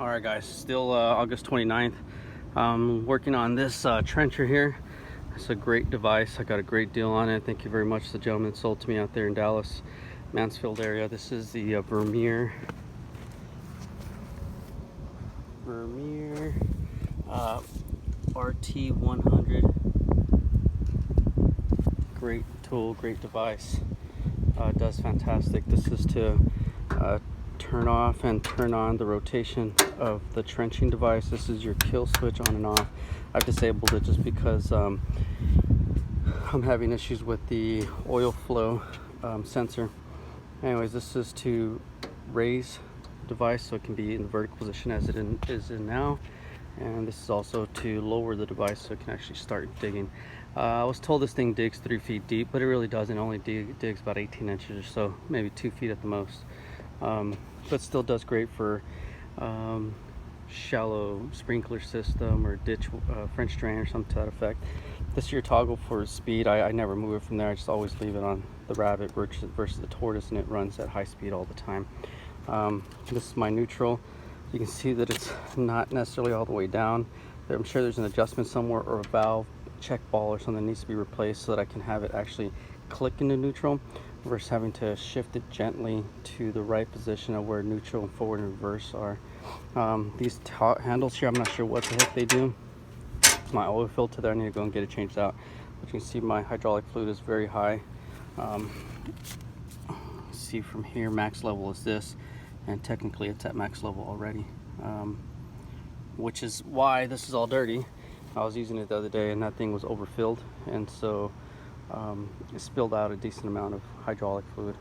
Alright guys, still August 29th. Working on this trencher here. It's a great device. I got a great deal on it. Thank you very much to the gentleman that sold to me out there in Dallas, Mansfield area. This is the Vermeer RT100. Great tool, great device. It does fantastic. This is to turn off and turn on the rotation of the trenching device. This is your kill switch on and off. I've disabled it just because I'm having issues with the oil flow sensor. Anyways, this is to raise the device so it can be in the vertical position as it is in now, and this is also to lower the device so it can actually start digging. I was told this thing digs 3 feet deep, but it really doesn't. It only digs about 18 inches or so, maybe 2 feet at the most. But still does great for shallow sprinkler system or ditch French drain or something to that effect. This is your toggle for speed. I never move it from there. I just always leave it on the Rabbit versus the Tortoise, and it runs at high speed all the time. This is my neutral. You can see that it's not necessarily all the way down. I'm sure there's an adjustment somewhere or a valve check ball or something that needs to be replaced so that I can have it actually click into neutral versus having to shift it gently to the right position of where neutral and forward and reverse are. These handles here, I'm not sure what the heck they do. My oil filter there, I need to go and get it changed out. But you can see my hydraulic fluid is very high. See from here, max level is this, and technically it's at max level already, which is why this is all dirty. I was using it the other day and that thing was overfilled, and so it spilled out a decent amount of hydraulic fluid,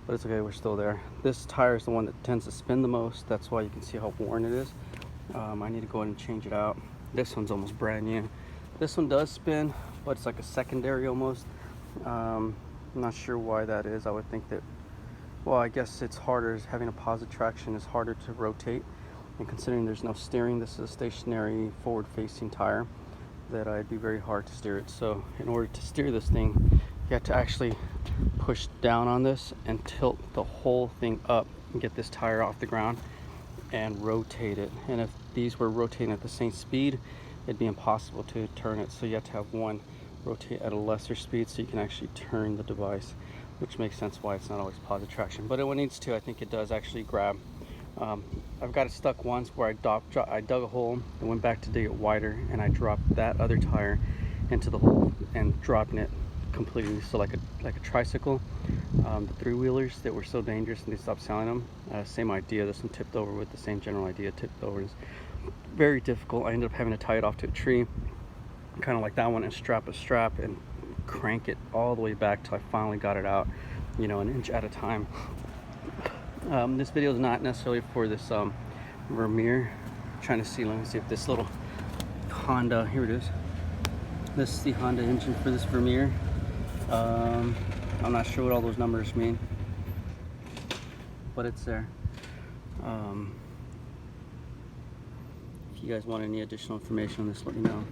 but it's okay, we're still there. This tire is the one that tends to spin the most. That's why you can see how worn it is. I need to go ahead and change it out. This one's almost brand new. This one does spin, but it's like a secondary almost. I'm not sure why that is. I would think that, well, I guess it's harder, having a positive traction is harder to rotate, and considering there's no steering, this is a stationary forward facing tire, that it'd be very hard to steer it. So in order to steer this thing, you have to actually push down on this and tilt the whole thing up and get this tire off the ground and rotate it. And if these were rotating at the same speed, it'd be impossible to turn it. So you have to have one rotate at a lesser speed so you can actually turn the device, which makes sense why it's not always positive traction. But when it needs to, I think it does actually grab. I've got it stuck once where I dug a hole and went back to dig it wider, and I dropped that other tire into the hole and dropping it completely. So like a tricycle, the three-wheelers that were so dangerous and they stopped selling them, same idea. This one tipped over with the same general idea, tipped over. It's very difficult. I ended up having to tie it off to a tree, kind of like that one, and strap a strap and crank it all the way back till I finally got it out, you know, an inch at a time. This video is not necessarily for this Vermeer. I'm trying to see, let me see if this little Honda, here it is. This is the Honda engine for this Vermeer. I'm not sure what all those numbers mean, but it's there. If you guys want any additional information on this, let me know.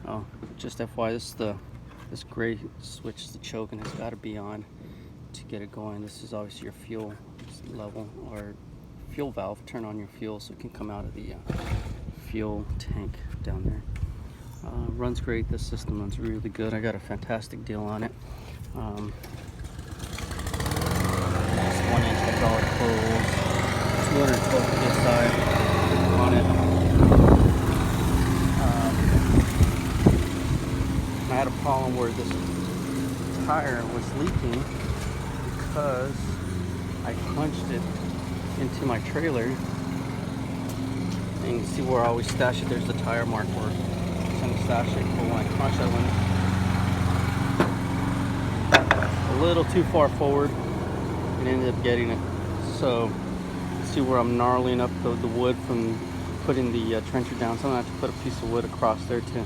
Oh, just FYI, this gray switch, the choke, and it's got to be on to get it going. This is obviously your fuel level or fuel valve. Turn on your fuel so it can come out of the fuel tank down there. Runs great. This system runs really good. I got a fantastic deal on it. It's 1-inch hydraulic hose, 212 psi on it. I had a problem where this tire was leaking because I punched it into my trailer, and you can see where I always stash it. There's the tire mark where I'm going to stash it. But when I crunched, I went a little too far forward and ended up getting it. So see where I'm gnarling up the wood from putting the trencher down. So I'm going to have to put a piece of wood across there to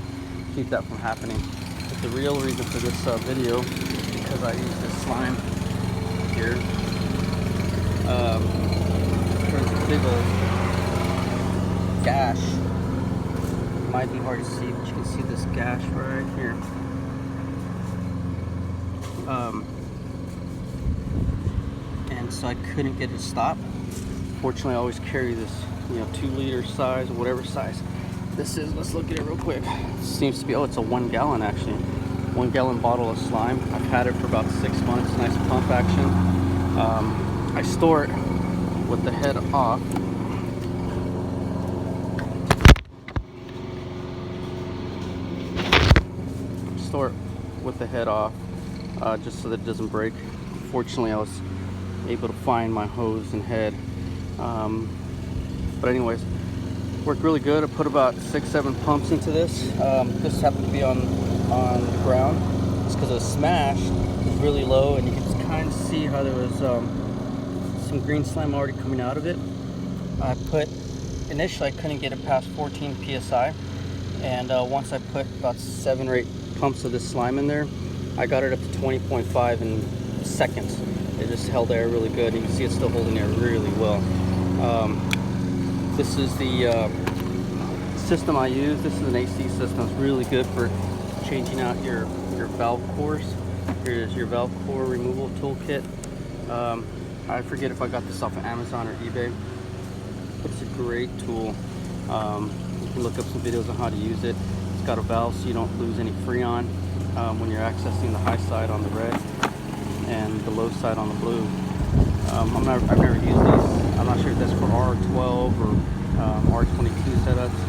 keep that from happening. But the real reason for this video is because I use this slime here. There's a big old gash. It might be hard to see, but you can see this gash right here. And so I couldn't get it to stop. Fortunately, I always carry this, 2-liter size or whatever size this is. Let's look at it real quick. It seems to be, oh, it's a 1 gallon actually. 1 gallon bottle of slime. I've had it for about 6 months. Nice pump action. I store it with the head off. Store it with the head off, just so that it doesn't break. Fortunately, I was able to find my hose and head. But anyways, worked really good. I put about 6-7 pumps into this. This happened to be on the ground. It's because it was smashed. It was really low, and you can just kind of see how there was some green slime already coming out of it. Initially I couldn't get it past 14 psi, and once I put about 7 or 8 pumps of this slime in there, I got it up to 20.5 in seconds. It just held air really good. You can see it's still holding air really well. This is the system I use. This is an AC system. It's really good for changing out your valve cores. Here's your valve core removal toolkit. I forget if I got this off of Amazon or eBay, but it's a great tool. You can look up some videos on how to use it. It's got a valve so you don't lose any freon when you're accessing the high side on the red and the low side on the blue. I've never used these. I'm not sure if that's for R12 or R22 setups.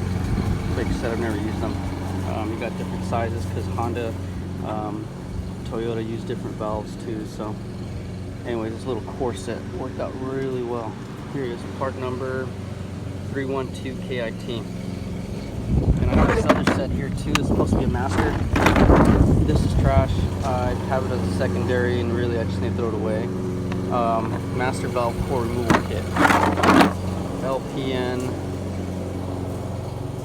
Like I said, I've never used them. You got different sizes because Honda, Toyota use different valves too. So anyways, this little core set worked out really well. Here is part number 312KIT. And I got this other set here too. It's supposed to be a master. This is trash. I have it as a secondary, and really I just need to throw it away. Master valve core removal kit. LPN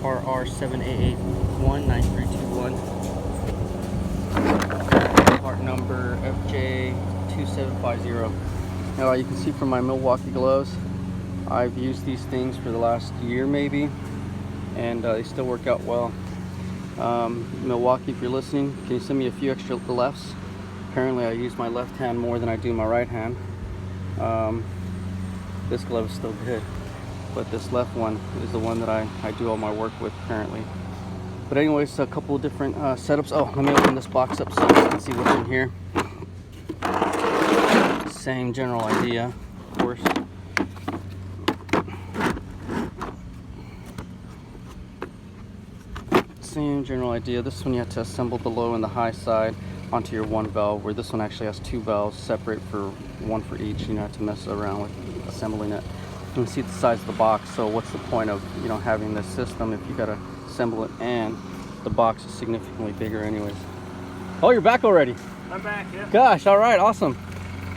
RR78819321. Part number FJ2750. Now you can see from my Milwaukee gloves, I've used these things for the last year maybe, and they still work out well. Milwaukee, if you're listening, can you send me a few extra lefts? Apparently I use my left hand more than I do my right hand. This glove is still good, but this left one is the one that I do all my work with currently. But anyways, a couple of different setups. Oh, let me open this box up so you can see what's in here. Same general idea, of course. Same general idea. This one you have to assemble the low and the high side onto your one valve, where this one actually has 2 valves separate for one for each. You don't have to mess around with assembling it. You can see the size of the box, so what's the point of having this system if you gotta assemble it and the box is significantly bigger anyways. Oh, you're back already? I'm back, yeah. Gosh, all right, awesome.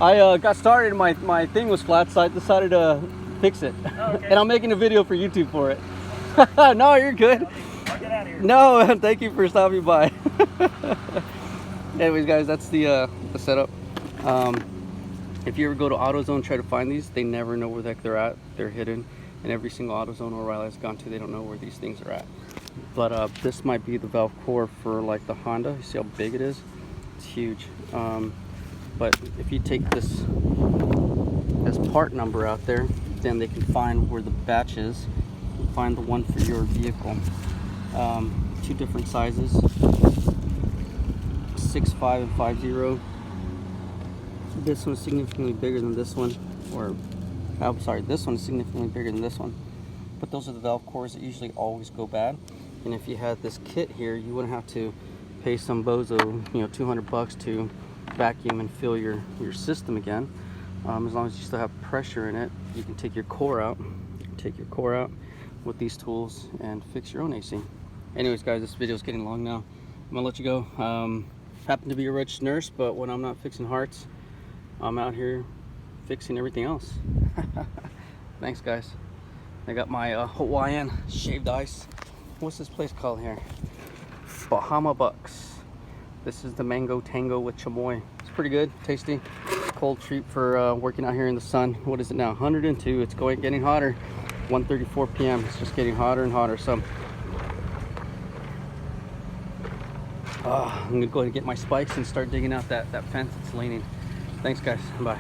I got started and my thing was flat, so I decided to fix it. Oh, okay. And I'm making a video for YouTube for it. No, you're good. I'll get out of here. No, thank you for stopping by. Anyways, guys, that's the setup. If you ever go to AutoZone, try to find these, they never know where the heck they're at. They're hidden. And every single AutoZone O'Reilly has gone to, they don't know where these things are at. But this might be the valve core for like the Honda. You see how big it is? It's huge. But if you take this part number out there, then they can find where the batch is and find the one for your vehicle. 2 different sizes, 6.5 and 5.0. This one's significantly bigger than this one, I'm sorry, this one is significantly bigger than this one. But those are the valve cores that usually always go bad. And if you had this kit here, you wouldn't have to pay some bozo, $200 to vacuum and fill your system again. As long as you still have pressure in it, you can take your core out. With these tools and fix your own AC. Anyways, guys, this video is getting long now. I'm gonna let you go. Happen to be a registered nurse, but when I'm not fixing hearts, I'm out here fixing everything else. Thanks, guys. I got my Hawaiian shaved ice. What's this place called here? Bahama Bucks. This is the mango tango with chamoy. It's pretty good, tasty. Cold treat for working out here in the sun. What is it now? 102. It's getting hotter. 1:34 p.m. It's just getting hotter and hotter. So I'm gonna go ahead and get my spikes and start digging out that fence that's leaning. Thanks, guys. Bye.